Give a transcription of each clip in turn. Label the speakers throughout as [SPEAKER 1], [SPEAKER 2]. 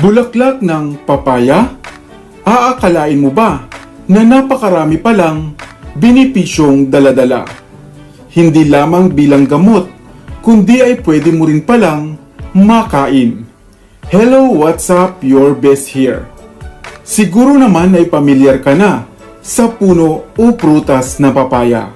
[SPEAKER 1] Bulaklak ng papaya? Aakalain mo ba na napakarami palang benepisyong daladala? Hindi lamang bilang gamot, kundi ay pwede mo rin palang makain. Hello, what's up? Your best here. Siguro naman ay pamilyar ka na sa puno o prutas na papaya.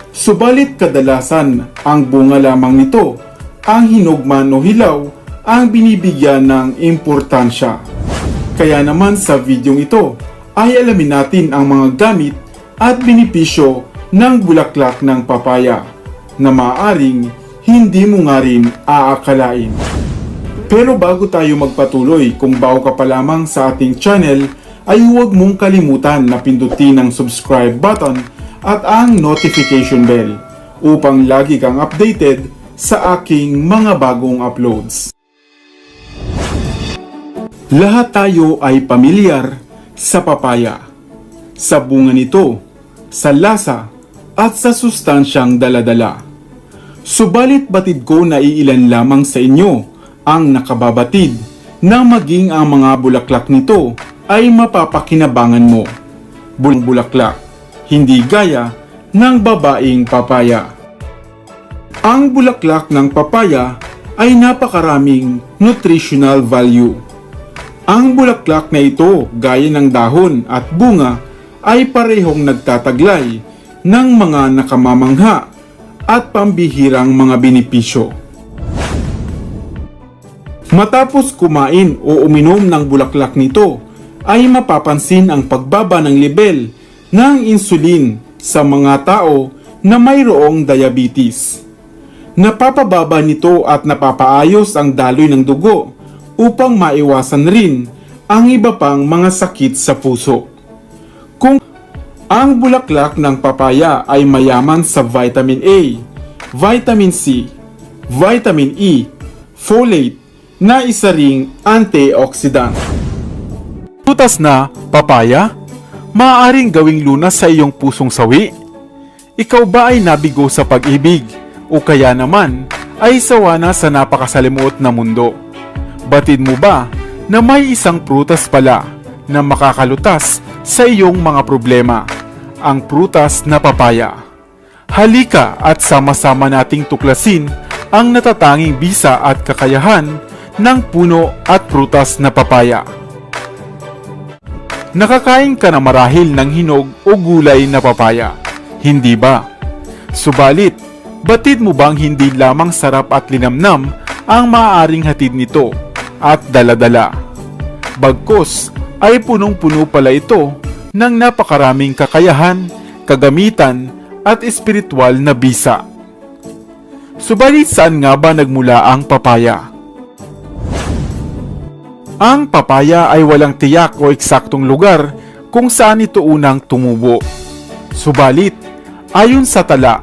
[SPEAKER 1] Subalit kadalasan ang bunga lamang nito, ang hinog man o hilaw, ang binibigyan ng importansya. Kaya naman sa videong ito ay alamin natin ang mga gamit at benepisyo ng bulaklak ng papaya na maaaring hindi mo nga rin aakalain. Pero bago tayo magpatuloy, kung bago ka pa lamang sa ating channel, ay huwag mong kalimutan na pindutin ang subscribe button at ang notification bell upang lagi kang updated sa aking mga bagong uploads. Lahat tayo ay pamilyar sa papaya, sa bunga nito, sa lasa at sa sustansyang daladala. Subalit batid ko na iilan lamang sa inyo ang nakababatid na maging ang mga bulaklak nito ay mapapakinabangan mo. Bulaklak, hindi gaya ng babaeng papaya. Ang bulaklak ng papaya ay napakaraming nutritional value. Ang bulaklak na ito, gaya ng dahon at bunga, ay parehong nagtataglay ng mga nakamamangha at pambihirang mga benepisyo. Matapos kumain o uminom ng bulaklak nito, ay mapapansin ang pagbaba ng level ng insulin sa mga tao na mayroong diabetes. Napapababa nito at napapaayos ang daloy ng dugo upang maiwasan rin ang iba pang mga sakit sa puso. Kung ang bulaklak ng papaya ay mayaman sa vitamin A, vitamin C, vitamin E, folate na isa ring antioxidant. Prutas na papaya, maaaring gawing lunas sa iyong pusong sawi. Ikaw ba ay nabigo sa pag-ibig o kaya naman ay sawa na sa napakasalimuot na mundo? Batid mo ba na may isang prutas pala na makakalutas sa iyong mga problema? Ang prutas na papaya. Halika at sama-sama nating tuklasin ang natatanging bisa at kakayahan ng puno at prutas na papaya. Nakakain ka na marahil ng hinog o gulay na papaya, hindi ba? Subalit, batid mo bang hindi lamang sarap at linamnam ang maaaring hatid nito at daladala? Bagkus ay punong-puno pala ito ng napakaraming kakayahan, kagamitan at espiritual na bisa. Subalit saan nga ba nagmula ang papaya? Ang papaya ay walang tiyak o eksaktong lugar kung saan ito unang tumubo. Subalit, ayon sa tala,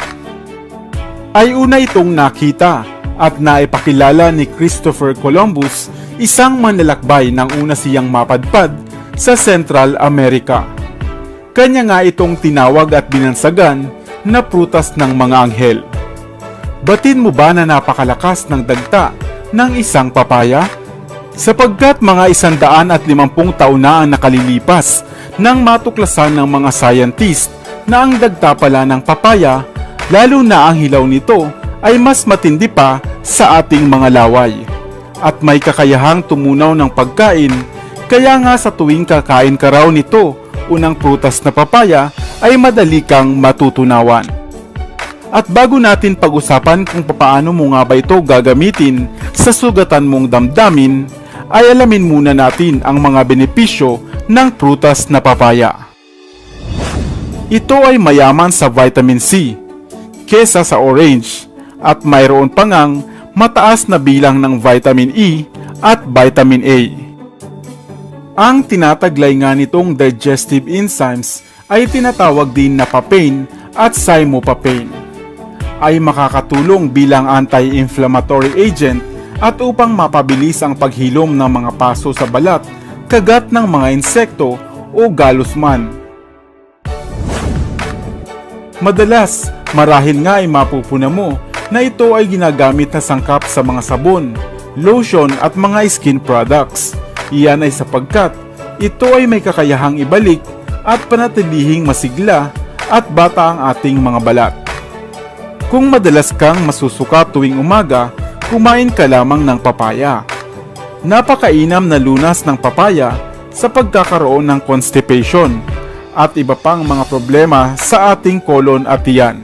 [SPEAKER 1] ay una itong nakita at naipakilala ni Christopher Columbus, isang manlalakbay nang una siyang mapadpad sa Central America. Kanya nga itong tinawag at binansagan na prutas ng mga anghel. Batid mo ba na napakalakas ng dagta ng isang papaya? Sapagkat mga 150 taon na ang nakalilipas nang matuklasan ng mga scientist na ang dagta pala ng papaya, lalo na ang hilaw nito, ay mas matindi pa sa ating mga laway. At may kakayahang tumunaw ng pagkain, kaya nga sa tuwing kakain ka raw nito, unang prutas na papaya, ay madali kang matutunawan. At bago natin pag-usapan kung paano mo nga ba ito gagamitin sa sugatan mong damdamin, ay alamin muna natin ang mga benepisyo ng prutas na papaya. Ito ay mayaman sa vitamin C kesa sa orange at mayroon pa ngang mataas na bilang ng vitamin E at vitamin A. Ang tinataglay nga nitong digestive enzymes ay tinatawag din na papain at cymopapain. Ay makakatulong bilang anti-inflammatory agent at upang mapabilis ang paghilom ng mga paso sa balat, kagat ng mga insekto o galos man. Madalas, marahil nga ay mapupuna mo na ito ay ginagamit na sangkap sa mga sabon, lotion at mga skin products. Iyan ay sapagkat ito ay may kakayahang ibalik at panatilihing masigla at bata ang ating mga balat. Kung madalas kang masusuka tuwing umaga, kumain ka lamang ng papaya. Napakainam na lunas ng papaya sa pagkakaroon ng constipation at iba pang mga problema sa ating kolon at tiyan.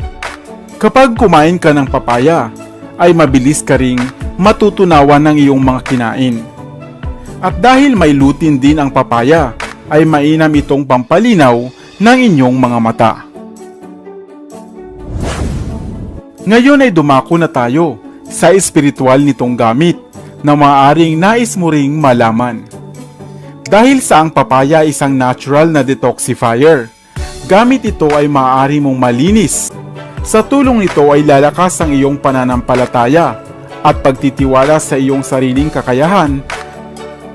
[SPEAKER 1] Kapag kumain ka ng papaya, ay mabilis ka ring matutunawan ng iyong mga kinain. At dahil may lutein din ang papaya, ay mainam itong pampalinaw ng inyong mga mata. Ngayon ay dumako na tayo sa espiritual nitong gamit na maaaring nais mo ring malaman. Dahil sa ang papaya ay isang natural na detoxifier, gamit ito ay maaari mong malinis. Sa tulong nito ay lalakas ang iyong pananampalataya at pagtitiwala sa iyong sariling kakayahan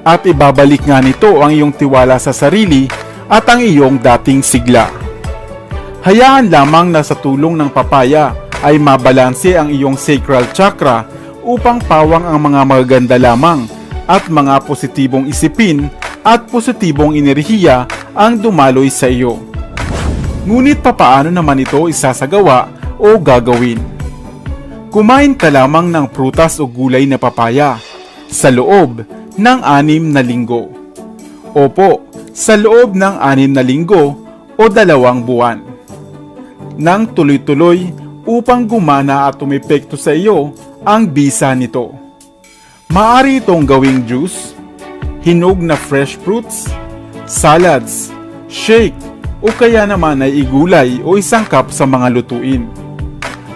[SPEAKER 1] at ibabalik nga nito ang iyong tiwala sa sarili at ang iyong dating sigla. Hayaan lamang na sa tulong ng papaya ay mabalanse ang iyong sacral chakra upang pawang ang mga magaganda lamang at mga positibong isipin at positibong enerhiya ang dumaloy sa iyo. Ngunit papaano naman ito isasagawa o gagawin? Kumain ka lamang ng prutas o gulay na papaya sa loob ng 6 na linggo. Opo, sa loob ng 6 na linggo o 2 buwan. Nang tuloy-tuloy upang gumana at umepekto sa iyo ang bisa nito. Maaari itong gawing juice, hinog na fresh fruits, salads, shake, o kaya naman ay igulay o isangkap sa mga lutuin.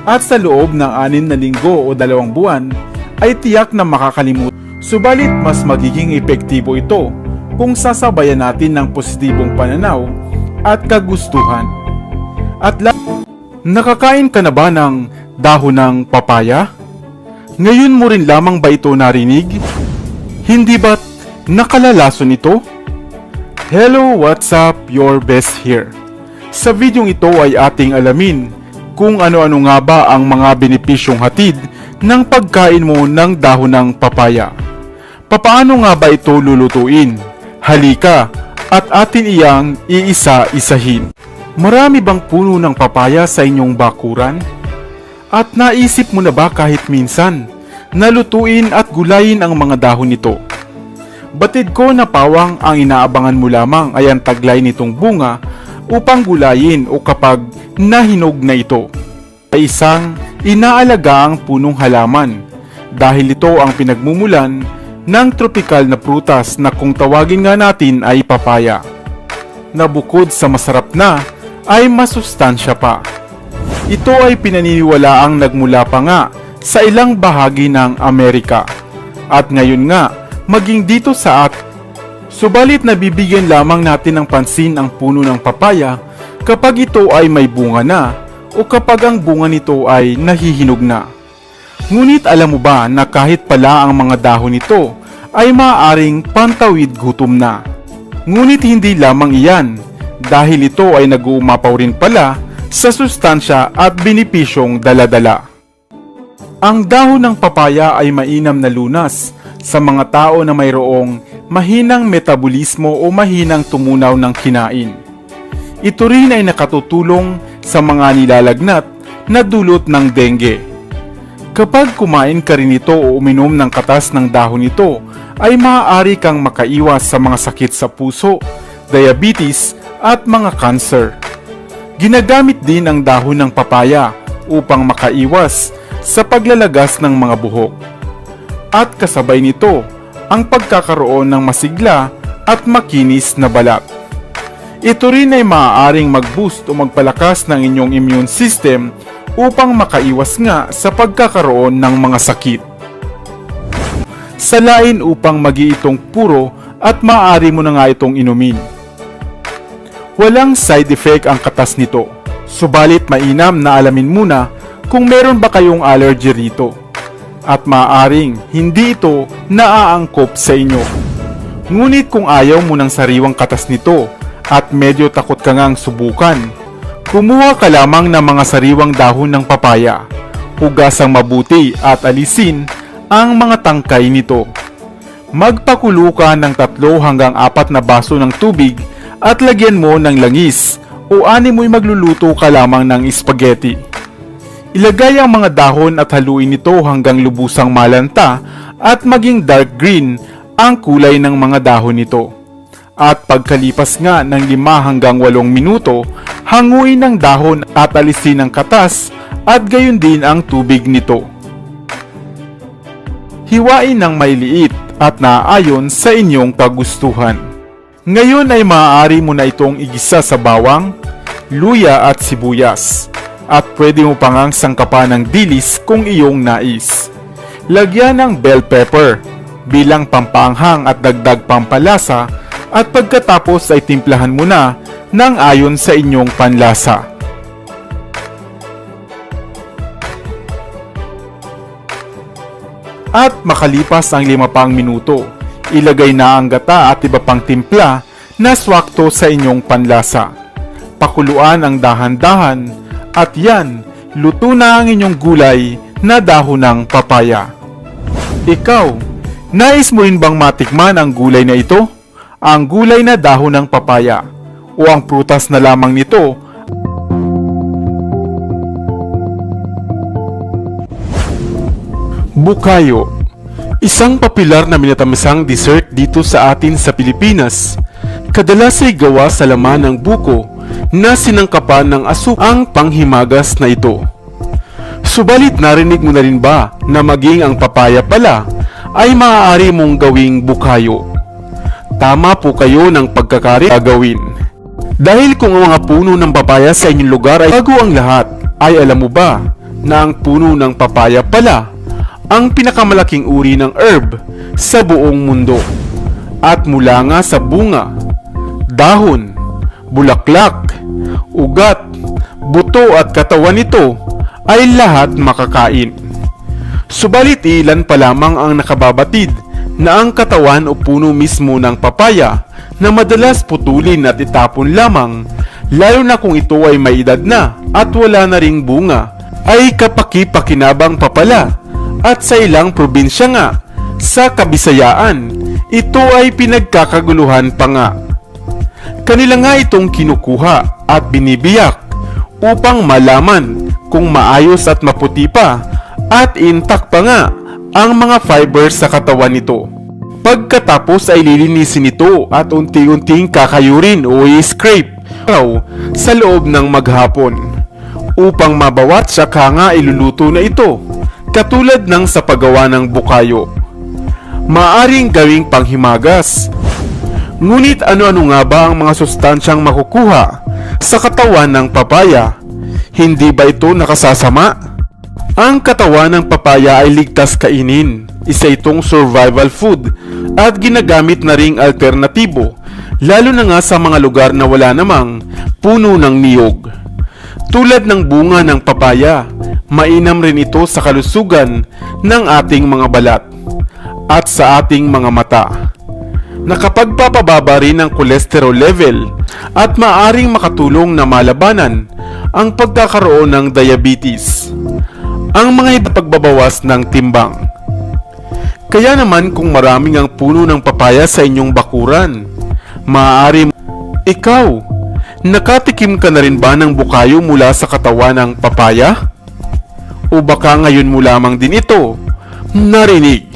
[SPEAKER 1] At sa loob ng 6 na linggo o 2 buwan ay tiyak na makakalimutan. Subalit mas magiging epektibo ito kung sasabayan natin ng positibong pananaw at kagustuhan. At nakakain ka na ba ng dahon ng papaya? Ngayon mo rin lamang ba ito narinig? Hindi ba't nakalalason ito? Hello, what's up? Your best here. Sa videong ito ay ating alamin kung ano-ano nga ba ang mga benepisyong hatid ng pagkain mo ng dahon ng papaya. Papaano nga ba ito lulutuin? Halika at atin iyang iisa-isahin. Marami bang puno ng papaya sa inyong bakuran? At naisip mo na ba kahit minsan na lutuin at gulayin ang mga dahon nito? Batid ko na pawang ang inaabangan mo lamang ay ang taglay nitong bunga upang gulayin o kapag nahinog na ito ay isang inaalagaang punong halaman dahil ito ang pinagmumulan ng tropikal na prutas na kung tawagin nga natin ay papaya, na bukod sa masarap na ay masustansya pa. Ito ay pinaniniwalaang nagmula pa nga sa ilang bahagi ng Amerika at ngayon nga maging dito sa Subalit nabibigyan lamang natin ng pansin ang puno ng papaya kapag ito ay may bunga na o kapag ang bunga nito ay nahihinog na. Ngunit alam mo ba na kahit pala ang mga dahon nito ay maaaring pantawid gutom na? Ngunit hindi lamang iyan dahil ito ay nag-uumapaw rin pala sa sustansya at benepisyong dala-dala. Ang dahon ng papaya ay mainam na lunas sa mga tao na mayroong mahinang metabolismo o mahinang tumunaw ng kinain. Ito rin ay nakatutulong sa mga nilalagnat na dulot ng dengue. Kapag kumain ka rin ito o uminom ng katas ng dahon nito, ay maaari kang makaiwas sa mga sakit sa puso, diabetes at mga cancer. Ginagamit din ang dahon ng papaya upang makaiwas sa paglalagas ng mga buhok. At kasabay nito, ang pagkakaroon ng masigla at makinis na balat. Ito rin ay maaaring mag-boost o magpalakas ng inyong immune system upang makaiwas nga sa pagkakaroon ng mga sakit. Salain upang magi-itong puro at maaari mo na nga itong inumin. Walang side effect ang katas nito, subalit mainam na alamin muna kung meron ba kayong allergy rito. At maaaring hindi ito naaangkop sa inyo. Ngunit kung ayaw mo ng sariwang katas nito at medyo takot ka ngang subukan, kumuha ka lamang ng mga sariwang dahon ng papaya, hugasang mabuti at alisin ang mga tangkay nito. Magpakulo ka ng 3 hanggang 4 na baso ng tubig at lagyan mo ng langis o ani mo'y magluluto ka lamang ng spaghetti. Ilagay ang mga dahon at haluin ito hanggang lubusang malanta at maging dark green ang kulay ng mga dahon nito. At pagkalipas nga ng 5 hanggang 8 minuto, hanguin ang dahon at alisin ang katas at gayon din ang tubig nito. Hiwain ng maliliit at naaayon sa inyong kagustuhan. Ngayon ay maaari mo na itong igisa sa bawang, luya at sibuyas. At pwede mo pangang sangkapan ng dilis kung iyong nais. Lagyan ng bell pepper bilang pampanghang at dagdag pampalasa at pagkatapos ay timplahan mo na ng ayon sa inyong panlasa. At makalipas ang 5 pang minuto, ilagay na ang gata at iba pang timpla na swakto sa inyong panlasa. Pakuluan ang dahan-dahan at yan, luto na ang inyong gulay na dahon ng papaya. Ikaw, nais mo rin bang matikman ang gulay na ito? Ang gulay na dahon ng papaya o ang prutas na lamang nito? Bukayo, isang popular na minatamisang dessert dito sa atin sa Pilipinas. Kadalas ay gawa sa laman ng buko na sinangkapan ng asukal ang panghimagas na ito. Subalit narinig mo na rin ba na maging ang papaya pala ay maaari mong gawing bukayo? Tama po kayo ng pagkakari gagawin. Dahil kung ang mga puno ng papaya sa inyong lugar ay bago ang lahat, ay alam mo ba na ang puno ng papaya pala ang pinakamalaking uri ng herb sa buong mundo. At mula nga sa bunga, dahon, bulaklak, ugat, buto at katawan nito ay lahat makakain. Subalit ilan pa lamang ang nakababatid na ang katawan o puno mismo ng papaya na madalas putulin at itapon lamang, lalo na kung ito ay may edad na at wala na ring bunga, ay kapaki-pakinabang pa pala. At sa ilang probinsya nga, sa Kabisayaan, ito ay pinagkakaguluhan pa nga. Kanila nga itong kinukuha at binibiyak upang malaman kung maayos at maputi pa at intact pa nga ang mga fibers sa katawan nito. Pagkatapos ay lilinisin ito at unti-unting kakayurin o i-scrape sa loob ng maghapon upang mabawat saka nga iluluto na ito. Katulad ng sa paggawa ng bukayo. Maaring gawing panghimagas. Ngunit ano-ano nga ba ang mga sustansyang makukuha sa katawan ng papaya? Hindi ba ito nakasasama? Ang katawan ng papaya ay ligtas kainin. Isa itong survival food at ginagamit na ring alternatibo, lalo na nga sa mga lugar na wala namang puno ng niyog. Tulad ng bunga ng papaya, mainam rin ito sa kalusugan ng ating mga balat at sa ating mga mata. Nakapagpapababa rin ng cholesterol level at maaring makatulong na malabanan ang pagkakaroon ng diabetes. Ang mga pagbabawas ng timbang. Kaya naman kung maraming ang puno ng papaya sa inyong bakuran, maaari ikaw, nakatikim ka na rin ba ng bukayo mula sa katawan ng papaya? O baka ngayon mo lamang din ito narinig?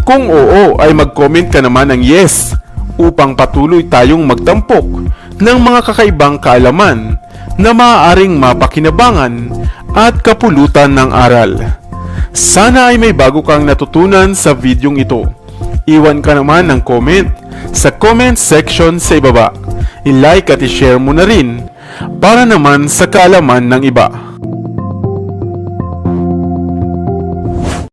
[SPEAKER 1] Kung oo ay mag-comment ka naman ng yes upang patuloy tayong magtampok ng mga kakaibang kaalaman na maaaring mapakinabangan at kapulutan ng aral. Sana ay may bago kang natutunan sa videong ito. Iwan ka naman ng comment sa comment section sa ibaba. I-like at i-share mo na rin para naman sa kaalaman ng iba.